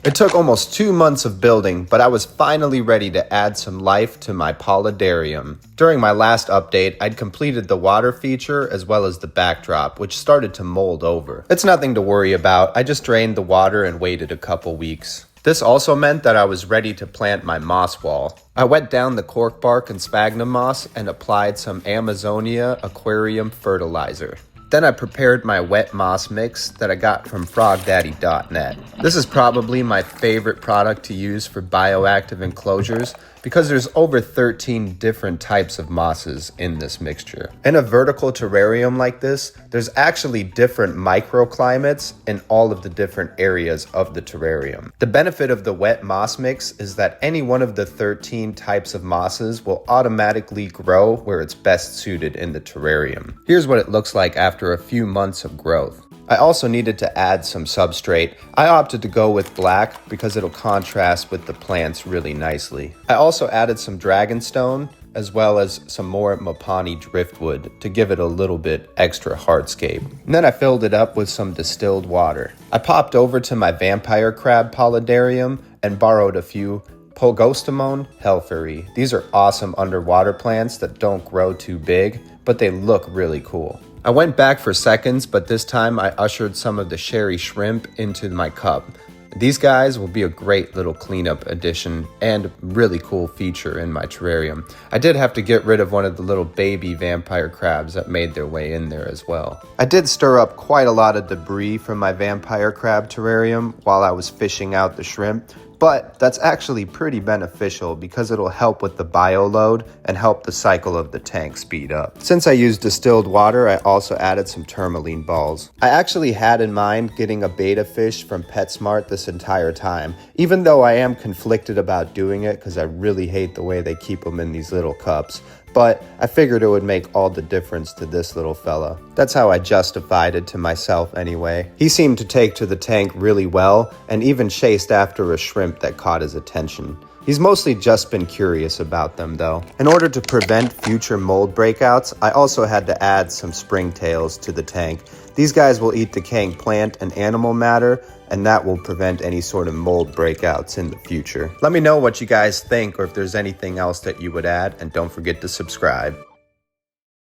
It took almost 2 months of building, but I was finally ready to add some life to my paludarium. During my last update, I'd completed the water feature as well as the backdrop, which started to mold over. It's nothing to worry about, I just drained the water and waited a couple weeks. This also meant that I was ready to plant my moss wall. I wet down the cork bark and sphagnum moss and applied some Amazonia aquarium fertilizer. Then I prepared my wet moss mix that I got from frogdaddy.net. This is probably my favorite product to use for bioactive enclosures because there's over 13 different types of mosses in this mixture. In a vertical terrarium like this, there's actually different microclimates in all of the different areas of the terrarium. The benefit of the wet moss mix is that any one of the 13 types of mosses will automatically grow where it's best suited in the terrarium. Here's what it looks like after a few months of growth. I also needed to add some substrate. I opted to go with black because it'll contrast with the plants really nicely. I also added some dragonstone as well as some more Mapani driftwood to give it a little bit extra hardscape. And then I filled it up with some distilled water. I popped over to my vampire crab paludarium and borrowed a few Pogostemon hellfurry. These are awesome underwater plants that don't grow too big, but they look really cool. I went back for seconds, but this time I ushered some of the sherry shrimp into my cup. These guys will be a great little cleanup addition and really cool feature in my terrarium. I did have to get rid of one of the little baby vampire crabs that made their way in there as well. I did stir up quite a lot of debris from my vampire crab terrarium while I was fishing out the shrimp, but that's actually pretty beneficial because it'll help with the bioload and help the cycle of the tank speed up. Since I used distilled water, I also added some tourmaline balls. I actually had in mind getting a betta fish from PetSmart this entire time, even though I am conflicted about doing it because I really hate the way they keep them in these little cups. But I figured it would make all the difference to this little fella. That's how I justified it to myself anyway. He seemed to take to the tank really well and even chased after a shrimp that caught his attention. He's mostly just been curious about them though. In order to prevent future mold breakouts, I also had to add some springtails to the tank. These guys will eat decaying plant and animal matter, and that will prevent any sort of mold breakouts in the future. Let me know what you guys think or if there's anything else that you would add, and don't forget to subscribe.